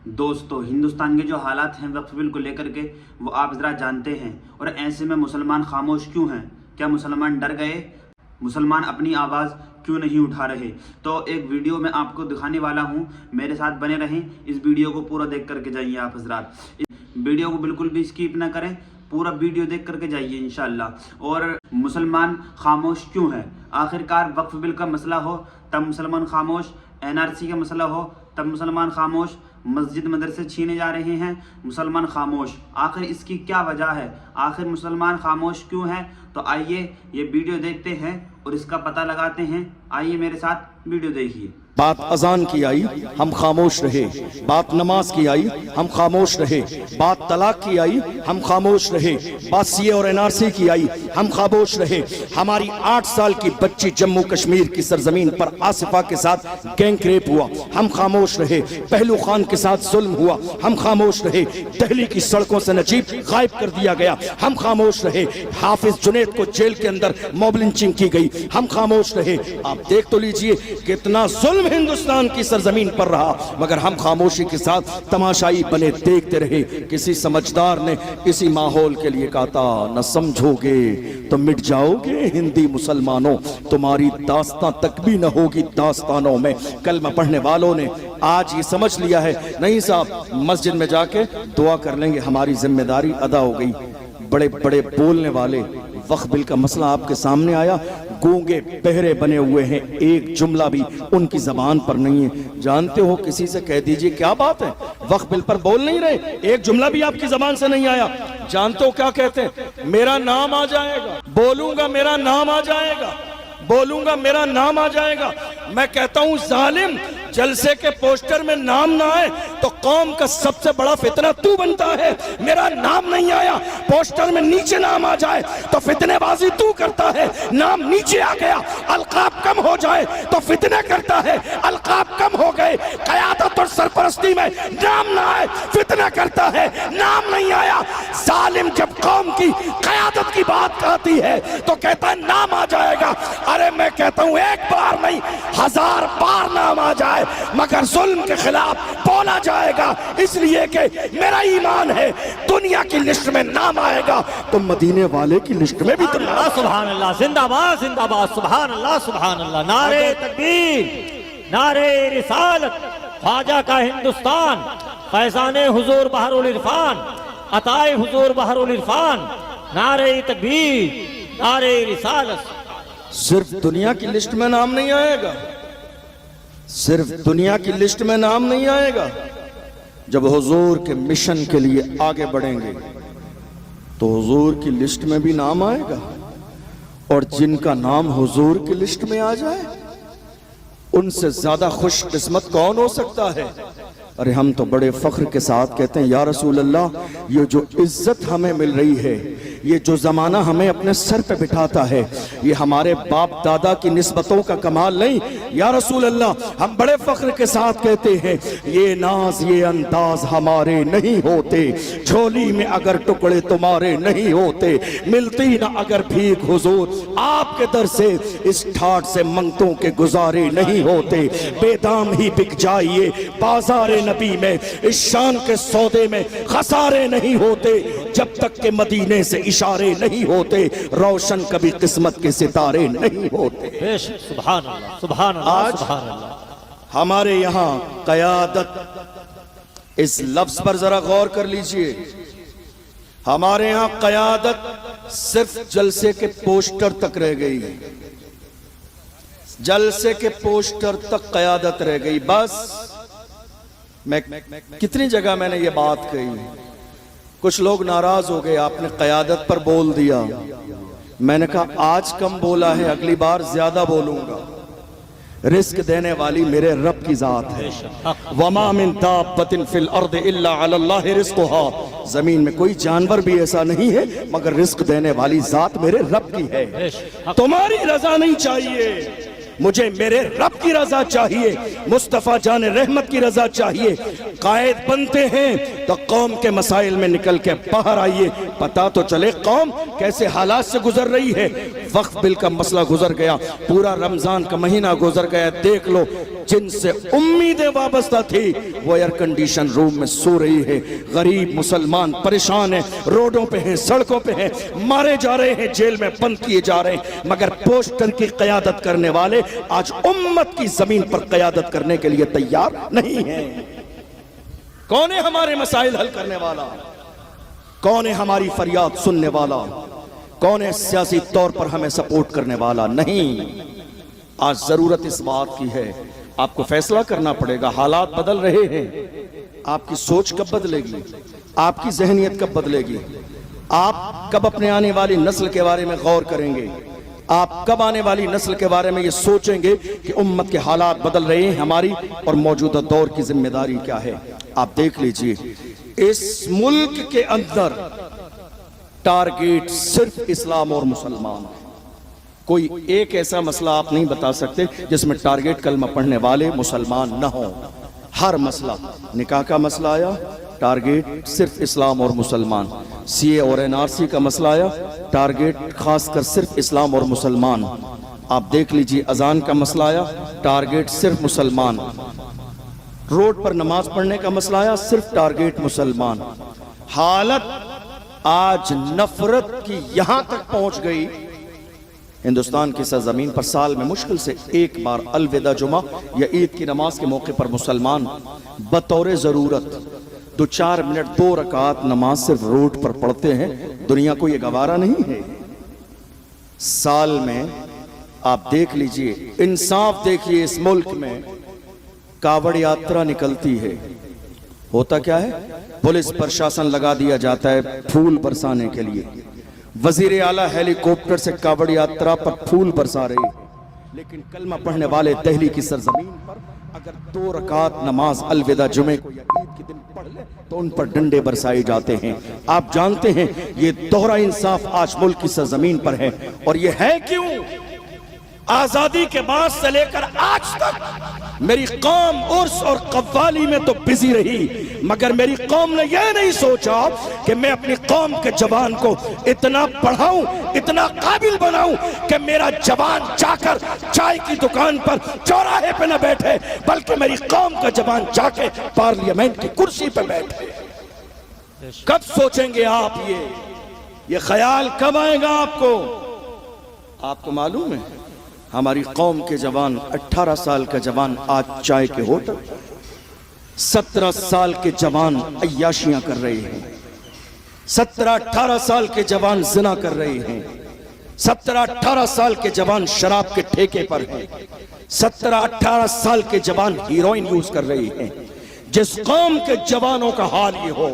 दोस्तों, हिंदुस्तान के जो हालात हैं वक्फ बिल को लेकर के वो आप ज़रा जानते हैं, और ऐसे में मुसलमान खामोश क्यों हैं? क्या मुसलमान डर गए? मुसलमान अपनी आवाज़ क्यों नहीं उठा रहे? तो एक वीडियो में आपको दिखाने वाला हूं, मेरे साथ बने रहें। इस वीडियो को पूरा देख करके जाइए आप हजरात। इस वीडियो को बिल्कुल भी स्किप ना करें, पूरा वीडियो देख करके जाइए इंशाअल्लाह। और मुसलमान खामोश क्यों है? आखिरकार वक्फ बिल का मसला हो तब मुसलमान खामोश, एनआरसी का मसला हो तब मुसलमान खामोश, मस्जिद मदरसे छीने जा रहे हैं मुसलमान खामोश। आखिर इसकी क्या वजह है? आखिर मुसलमान खामोश क्यों है? तो आइए ये वीडियो देखते हैं और इसका पता लगाते हैं। आइए मेरे साथ वीडियो देखिए। बात अजान की आई, हम खामोश रहे। बात नमाज की आई, हम खामोश रहे। बात तलाक की आई, हम खामोश रहे। बात सीए और एनआरसी की आई, हम खामोश रहे। हमारी 8 साल की बच्ची जम्मू कश्मीर की सरजमीन पर आसिफा के साथ गैंग रेप हुआ, हम खामोश रहे। पहलू खान के साथ जुल्म हुआ, हम खामोश रहे। दिल्ली की सड़कों से नजीब गायब कर दिया गया, हम खामोश रहे। हाफिज जुनैद को जेल के अंदर मॉब लिंचिंग की गई, हम खामोश रहे। आप देख तो लीजिए कितना जुल्म हिंदुस्तान की सरजमीन पर रहा, मगर हम खामोशी के साथ तमाशाई बने देखते रहे। किसी समझदार ने इसी माहौल के लिए कहा था, न समझोगे तो मिट जाओगे हिंदी मुसलमानों, तुम्हारी दास्तां तक भी न होगी दास्तानों में। कलमा पढ़ने वालों ने आज ये समझ लिया है, नहीं साहब मस्जिद में जाके दुआ कर लेंगे, हमारी जिम्मेदारी अदा हो गई। बड़े बड़े बोलने वाले, वक्फ बिल का मसला आपके सामने आया, गूंगे बहरे बने हुए हैं, एक जुमला भी उनकी जबान पर नहीं है। जानते हो, किसी से कह दीजिए क्या बात है, वक्फ बिल पर बोल नहीं रहे, एक जुमला भी आपकी जबान से नहीं आया। जानते हो क्या कहते हैं? मेरा नाम आ जाएगा, बोलूंगा मेरा नाम आ जाएगा, बोलूंगा मेरा नाम आ जाएगा। मैं कहता हूं जालिम, जलसे के पोस्टर में नाम ना आए तो कौम का सबसे बड़ा फितना तू बनता है। मेरा नाम नहीं आया, पोस्टर में नीचे नाम आ जाए तो फितनेबाजी तू करता है। नाम नीचे आ गया, अलकाब कम हो जाए तो फितने करता है। अलकाब कम हो गए, क़यादत और सरपरस्ती में नाम ना आए, फितना करता है। नाम नहीं आया, जालिम जब कौम की क़यादत की बात आती है तो कहता है नाम आ जाएगा। अरे मैं कहता हूं एक बार नहीं 1000 बार नाम आ जाए, मगर जुल्म के खिलाफ बोला जाएगा, इसलिए कि मेरा ईमान है दुनिया की लिस्ट में नाम आएगा तो मदीने वाले की लिस्ट में भी तो नाम। सुभान अल्लाह, जिंदाबाद जिंदाबाद, सुभान अल्लाह सुभान अल्लाह। नारे तकबीर, नारे रिसालत, ख्वाजा का हिंदुस्तान, फैजाने हुजूर बहरुल इरफान, अताए हुजूर बहरुल इरफान। नारे तकबीर, नारे रिसालत। सिर्फ दुनिया की लिस्ट में नाम नहीं आएगा, सिर्फ दुनिया की लिस्ट में नाम नहीं आएगा। जब हुजूर के मिशन के लिए आगे बढ़ेंगे तो हुजूर की लिस्ट में भी नाम आएगा, और जिनका नाम हुजूर की लिस्ट में आ जाए उनसे ज्यादा खुशकिस्मत कौन हो सकता है? अरे हम तो बड़े फख्र के साथ कहते हैं, या रसूल अल्लाह, ये जो इज्जत हमें मिल रही है, ये जो ज़माना हमें अपने सर पे बिठाता है, ये हमारे बाप दादा की निस्बतों का कमाल नहीं। या रसूल अल्लाह, हम बड़े फख्र के साथ कहते हैं, ये नाज ये अंदाज हमारे नहीं होते, झोली में अगर टुकड़े तुम्हारे नहीं होते, मिलती ना अगर भीख हुजूर आपके दर से, इस ठाठ से मंगतों के गुजारे नहीं होते। बेदाम ही बिक जाइए बाजारे नबी में, इस शान के सौदे में खसारे नहीं होते, जब तक के मदीने से इशारे नहीं होते, रोशन कभी किस्मत के सितारे नहीं होते। सुभान अल्लाह, सुभान अल्लाह, आज सुभान अल्लाह। हमारे यहाँ क़यादत, इस लफ्ज पर जरा गौर कर लीजिए, हमारे यहाँ क़यादत सिर्फ जलसे के पोस्टर तक रह गई, जलसे के पोस्टर तक क़यादत रह गई। बस मैं कितनी जगह मैंने ये बात कही, कुछ लोग नाराज हो गए, आपने क़यादत पर बोल दिया। मैंने कहा आज कम बोला है, अगली बार ज्यादा बोलूंगा। रिस्क देने वाली मेरे रब की जात है। वमा मिन दाब्बतिन फिल अर्द इल्ला अलल्लाहि रिज़्क़ुहा, जमीन में कोई जानवर भी ऐसा नहीं है मगर रिस्क देने वाली जात मेरे रब की है। तुम्हारी रजा नहीं चाहिए, मुझे मेरे रब की रजा चाहिए, मुस्तफ़ा जान रहमत की रजा चाहिए। कायद बनते हैं तो कौम के मसाइल में निकल के बाहर आइए, पता तो चले कौम कैसे हालात से गुजर रही है। वक्फ बिल का मसला गुजर गया, पूरा रमजान का महीना गुजर गया, देख लो जिनसे उम्मीदें वाबस्ता थी वो एयर कंडीशन रूम में सो रही है। गरीब मुसलमान परेशान है, रोडों पे हैं, सड़कों पे हैं, मारे जा रहे हैं, जेल में बंद किए जा रहे हैं, मगर पोस्टर की क़यादत करने वाले आज उम्मत की जमीन पर क़यादत करने के लिए तैयार नहीं है। कौन है हमारे मसाइल हल करने वाला? कौन है हमारी फरियाद सुनने वाला? कौन है सियासी तौर पर हमें सपोर्ट करने वाला? नहीं। आज जरूरत इस बात की है, आपको फैसला करना पड़ेगा। हालात बदल रहे हैं, आपकी सोच कब बदलेगी? आपकी जहनियत कब बदलेगी? आप कब अपने आने वाली नस्ल के बारे में गौर करेंगे? आप कब आने वाली नस्ल के बारे में ये सोचेंगे कि उम्मत के हालात बदल रहे हैं, हमारी और मौजूदा दौर की जिम्मेदारी क्या है? आप देख लीजिए, इस मुल्क के अंदर टारगेट सिर्फ इस्लाम और मुसलमान। कोई एक ऐसा मसला आप नहीं बता सकते जिसमें टारगेट कलमा पढ़ने वाले मुसलमान न हो। हर मसला, निकाह का मसला आया, टारगेट सिर्फ इस्लाम और मुसलमान। सीए और एनआरसी का मसला आया, टारगेट खासकर सिर्फ इस्लाम और मुसलमान। आप देख लीजिए, अजान का मसला आया, टारगेट सिर्फ मुसलमान। रोड पर नमाज पढ़ने का मसला आया, सिर्फ टारगेट मुसलमान। हालत आज नफरत की यहां तक पहुंच गई, हिंदुस्तान की सरजमीन पर साल में मुश्किल से एक बार अलविदा जुमा या ईद की नमाज के मौके पर मुसलमान बतौर जरूरत 2-4 मिनट 2 रकात नमाज सिर्फ रोड पर पढ़ते हैं। दुनिया को यह गवारा नहीं है। साल में आप देख लीजिए, इंसाफ देखिए, इस मुल्क में कावड़ यात्रा निकलती है, होता क्या है? पुलिस प्रशासन लगा दिया जाता है फूल बरसाने के लिए। वजीर आला हेलीकॉप्टर से कावड़ यात्रा पर फूल बरसा रहे, लेकिन कलमा पढ़ने वाले दिल्ली की सरजमीन पर अगर 2 रकात नमाज अलविदा जुमे को या ईद के दिन पढ़ ले तो उन पर डंडे बरसाए जाते हैं। आप जानते हैं ये दोहरा इंसाफ आज मुल्क की सरजमीन पर है। और ये है क्यों? आजादी के बाद से लेकर आज तक मेरी कौम उर्स और कव्वाली में तो बिजी रही, मगर मेरी कौम ने यह नहीं सोचा कि मैं अपनी कौम के जवान को इतना पढ़ाऊं, इतना काबिल बनाऊं कि मेरा जवान जाकर चाय की दुकान पर चौराहे पे न बैठे, बल्कि मेरी कौम का जवान जाके पार्लियामेंट की कुर्सी पर बैठे। कब सोचेंगे आप ये ख्याल कब आएगा आपको? आपको मालूम है, हमारी कौम के जवान 18 साल का जवान आज चाय के होटल, 17 साल के जवान अय्याशियां कर रहे हैं, 17-18 साल के जवान जिना कर रहे हैं, 17-18 साल के जवान शराब के ठेके पर हैं, 17-18 साल के जवान हीरोइन यूज कर रहे हैं। जिस कौम के जवानों का हाल ये हो,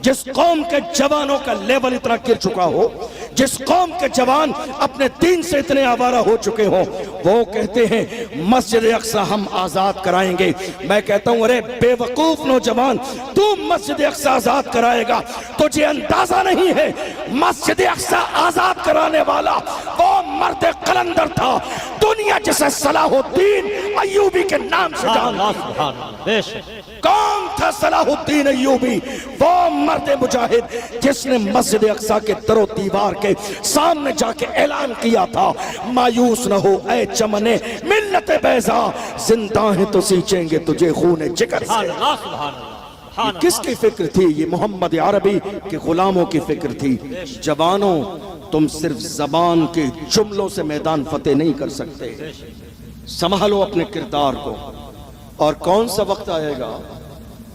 जिस कौम के जवानों का लेवल इतना गिर चुका हो, जिस कौम के जवान अपने दीन से इतने आवारा हो चुके हो, वो कहते हैं मस्जिद अक्सा हम आजाद कराएंगे। मैं कहता हूं, अरे बेवकूफ नौजवान, तू मस्जिद अक्सा आजाद कराएगा, तुझे अंदाजा नहीं है मस्जिद अक्सा आजाद कराने वाला वो मर्द कलंदर था, दुनिया जिसे सलाहुद्दीन अय्यूबी के नाम से जानती। कौन था सलाहुद्दीन अय्यूबी? वो मर्द मुजाहिद जिसने मस्जिद अक्सा के दरो दीवार के सामने जाके ऐलान किया था, मायूस न हो ऐ चमने मिल्लत बैजा, जिंदा है तो सींचेंगे तुझे खून जिगर से। ये किसकी फिक्र थी? ये मोहम्मद अरबी के गुलामों की फिक्र थी। जवानों, तुम सिर्फ जबान के जुमलों से मैदान फतेह नहीं कर सकते, संभालो अपने किरदार को। और कौन सा वक्त आएगा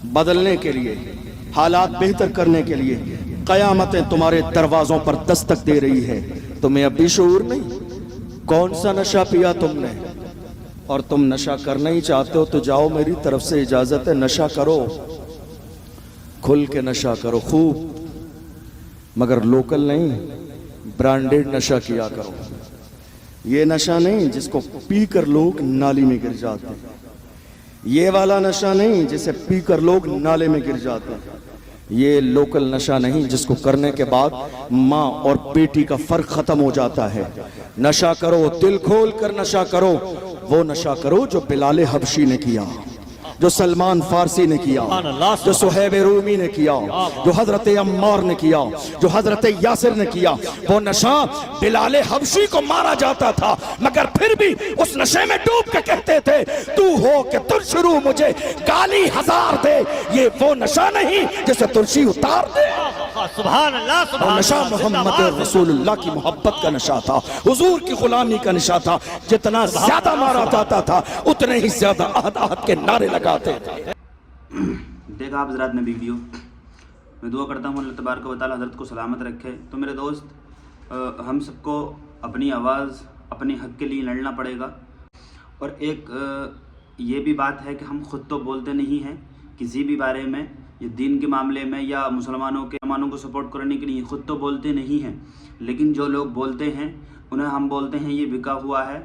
बदलने के लिए, हालात बेहतर करने के लिए? कयामतें तुम्हारे दरवाजों पर दस्तक दे रही है, तुम्हें अब भी शऊर नहीं? कौन सा नशा पिया तुमने? और तुम नशा करना ही चाहते हो तो जाओ, मेरी तरफ से इजाजत है, नशा करो, खुल के नशा करो खूब, मगर लोकल नहीं, ब्रांडेड नशा किया करो। ये नशा नहीं जिसको पीकर लोग नाली में गिर जाते हैं, ये वाला नशा नहीं जिसे पीकर लोग नाले में गिर जाते हैं, ये लोकल नशा नहीं जिसको करने के बाद माँ और बेटी का फर्क खत्म हो जाता है। नशा करो, दिल खोल कर नशा करो, वो नशा करो जो बिलाल हबशी ने किया, जो सलमान फारसी ने किया, जो सुहैब रूमी ने किया, जो हजरत अम्मार ने किया, जो हजरत यासिर ने किया। वो नशा बिलाल हबशी को मारा जाता था, मगर फिर भी उस नशे में डूब के कहते थे तू हो के तुर शुरू मुझे गाली हजार दे। ये वो नशा नहीं जिसे तुलसी उतार दे। सुभान अल्लाह, वो नशा मोहम्मद रसूलुल्लाह की मोहब्बत का नशा था, हुजूर की गुलामी का नशा था। जितना ज्यादा मारा जाता था उतने ही ज्यादा आहद के नारे लगाते थे। देखा आप हज़रात ने वीडियो। मैं दुआ करता हूँ अल्लाह तबारक व तआला हज़रत को सलामत रखे। तो मेरे दोस्त, हम सबको अपनी आवाज़ अपने हक़ के लिए लड़ना पड़ेगा। और एक ये भी बात है कि हम ख़ुद तो बोलते नहीं हैं किसी भी बारे में, ये दीन के मामले में या मुसलमानों को सपोर्ट करने के लिए ख़ुद तो बोलते नहीं हैं, लेकिन जो लोग बोलते हैं उन्हें हम बोलते हैं ये बिका हुआ है।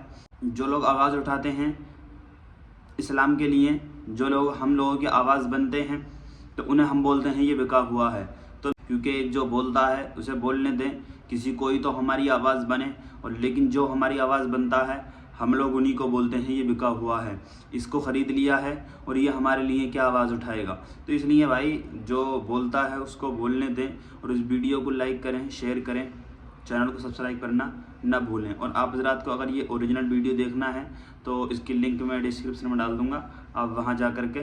जो लोग आवाज़ उठाते हैं इस्लाम के लिए, जो लोग हम लोगों की आवाज़ बनते हैं, तो उन्हें हम बोलते हैं ये बिका हुआ है। तो क्योंकि जो बोलता है उसे बोलने दें, किसी कोई तो हमारी आवाज़ बने। और लेकिन जो हमारी आवाज़ बनता है हम लोग उन्हीं को बोलते हैं ये बिका हुआ है, इसको ख़रीद लिया है और ये हमारे लिए क्या आवाज़ उठाएगा। तो इसलिए भाई जो बोलता है उसको बोलने दें और इस वीडियो को लाइक करें, शेयर करें, चैनल को सब्सक्राइब करना ना भूलें। और आप हज़रात को अगर ये ओरिजिनल वीडियो देखना है तो इसकी लिंक मैं डिस्क्रिप्शन में डाल दूँगा, आप वहाँ जा कर के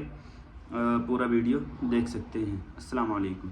पूरा वीडियो देख सकते हैं। अस्सलाम वालेकुम।